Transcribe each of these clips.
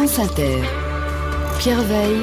France Inter. Pierre Veille,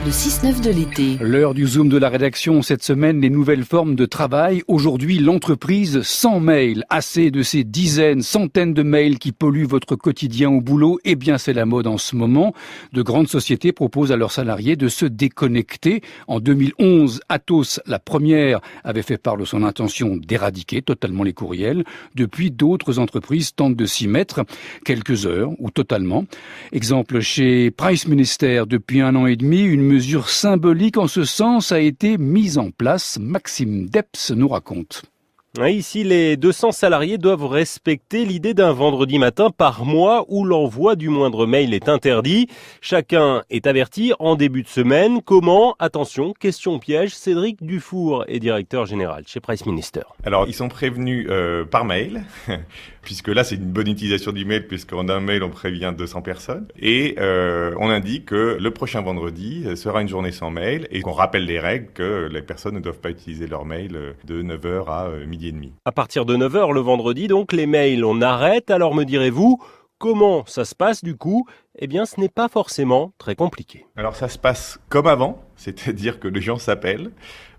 le 6-9 de l'été. L'heure du Zoom de la rédaction, cette semaine, les nouvelles formes de travail. Aujourd'hui, l'entreprise sans mail. Assez de ces dizaines, centaines de mails qui polluent votre quotidien au boulot. Eh bien, c'est la mode en ce moment. De grandes sociétés proposent à leurs salariés de se déconnecter. En 2011, Atos, la première, avait fait part de son intention d'éradiquer totalement les courriels. Depuis, d'autres entreprises tentent de s'y mettre quelques heures ou totalement. Exemple chez Price Minister, depuis 1 an et demi, une mesure symbolique en ce sens a été mise en place. Maxime Depps nous raconte. Ici, les 200 salariés doivent respecter l'idée d'un vendredi matin par mois où l'envoi du moindre mail est interdit. Chacun est averti en début de semaine. Comment ? Attention, question piège. Cédric Dufour est directeur général chez Price Minister. Alors, ils sont prévenus par mail, puisque là, c'est une bonne utilisation du mail, puisqu'en un mail, on prévient 200 personnes. Et on indique que le prochain vendredi sera une journée sans mail et qu'on rappelle les règles que les personnes ne doivent pas utiliser leur mail de 9h à midi et demi. À partir de 9h le vendredi, donc, les mails, on arrête. Alors me direz-vous, comment ça se passe du coup ? Eh bien, ce n'est pas forcément très compliqué. Alors, ça se passe comme avant, c'est-à-dire que les gens s'appellent,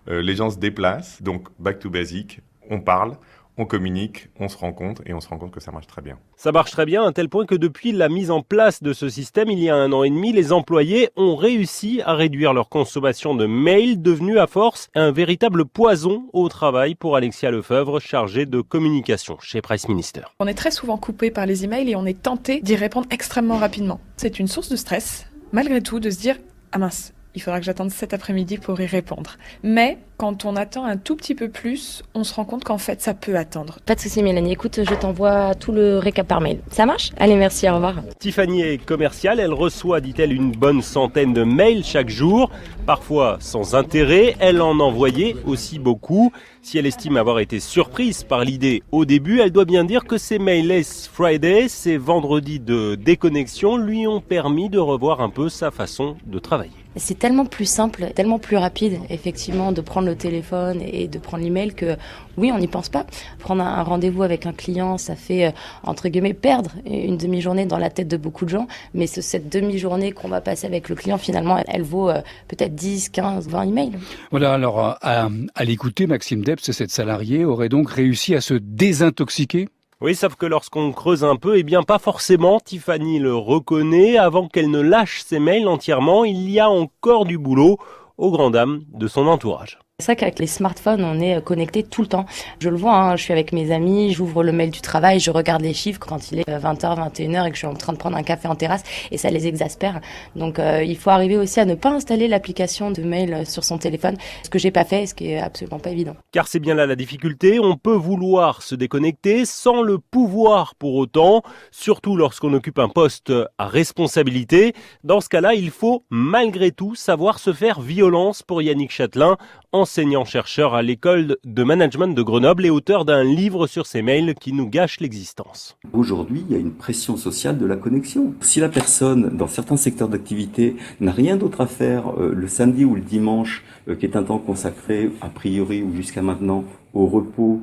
les gens se déplacent, donc back to basic, on parle, on communique, on se rencontre et on se rend compte que ça marche très bien. Ça marche très bien à un tel point que depuis la mise en place de ce système, il y a 1 an et demi, les employés ont réussi à réduire leur consommation de mails, devenu à force un véritable poison au travail pour Alexia Lefebvre, chargée de communication chez Price Minister. On est très souvent coupé par les emails et on est tenté d'y répondre extrêmement rapidement. C'est une source de stress, malgré tout, de se dire « Ah mince, il faudra que j'attende cet après-midi pour y répondre. » Mais quand on attend un tout petit peu plus, on se rend compte qu'en fait, ça peut attendre. Pas de souci Mélanie, écoute, je t'envoie tout le récap par mail. Ça marche ? Allez, merci, au revoir. Tiffany est commerciale, elle reçoit, dit-elle, une bonne centaine de mails chaque jour, parfois sans intérêt. Elle en envoyait aussi beaucoup. Si elle estime avoir été surprise par l'idée au début, elle doit bien dire que ces Mailless Friday, ces vendredis de déconnexion, lui ont permis de revoir un peu sa façon de travailler. C'est tellement plus simple, tellement plus rapide, effectivement, de prendre le téléphone et de prendre l'email que, oui, on n'y pense pas. Prendre un rendez-vous avec un client, ça fait, entre guillemets, perdre une demi-journée dans la tête de beaucoup de gens. Mais cette demi-journée qu'on va passer avec le client, finalement, elle vaut peut-être 10, 15, 20 emails. Voilà, alors à l'écouter, Maxime Depps, cette salariée aurait donc réussi à se désintoxiquer. Oui, sauf que lorsqu'on creuse un peu, eh bien pas forcément, Tiffany le reconnaît. Avant qu'elle ne lâche ses mails entièrement, il y a encore du boulot, aux grandes dames de son entourage. C'est vrai qu'avec les smartphones, on est connecté tout le temps. Je le vois, je suis avec mes amis, j'ouvre le mail du travail, je regarde les chiffres quand il est 20h, 21h et que je suis en train de prendre un café en terrasse et ça les exaspère. Donc il faut arriver aussi à ne pas installer l'application de mail sur son téléphone, ce que j'ai pas fait, ce qui est absolument pas évident. Car c'est bien là la difficulté, on peut vouloir se déconnecter sans le pouvoir pour autant, surtout lorsqu'on occupe un poste à responsabilité. Dans ce cas-là, il faut malgré tout savoir se faire violence pour Yannick Châtelain, enseignant-chercheur à l'école de management de Grenoble et auteur d'un livre sur ces mails qui nous gâchent l'existence. Aujourd'hui, il y a une pression sociale de la connexion. Si la personne, dans certains secteurs d'activité, n'a rien d'autre à faire le samedi ou le dimanche, qui est un temps consacré, a priori ou jusqu'à maintenant, au repos,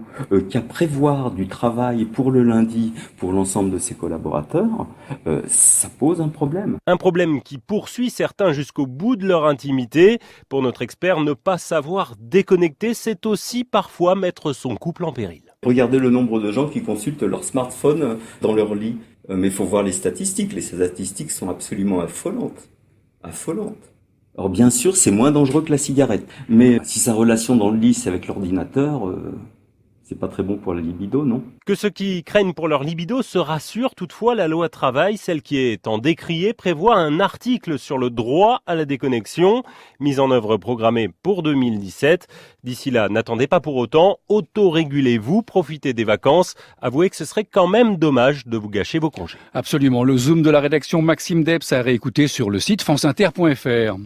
qu'à prévoir du travail pour le lundi pour l'ensemble de ses collaborateurs, ça pose un problème. Un problème qui poursuit certains jusqu'au bout de leur intimité. Pour notre expert, ne pas savoir déconnecter, c'est aussi parfois mettre son couple en péril. Regardez le nombre de gens qui consultent leur smartphone dans leur lit. Mais il faut voir les statistiques. Les statistiques sont absolument affolantes. Alors bien sûr, c'est moins dangereux que la cigarette. Mais si sa relation dans le lit, c'est avec l'ordinateur, c'est pas très bon pour la libido, non ? Que ceux qui craignent pour leur libido se rassurent, toutefois, la loi travail, celle qui est en décriée, prévoit un article sur le droit à la déconnexion, mise en œuvre programmée pour 2017. D'ici là, n'attendez pas pour autant, autorégulez-vous, profitez des vacances. Avouez que ce serait quand même dommage de vous gâcher vos congés. Absolument, le Zoom de la rédaction Maxime Depps à réécouter sur le site franceinter.fr.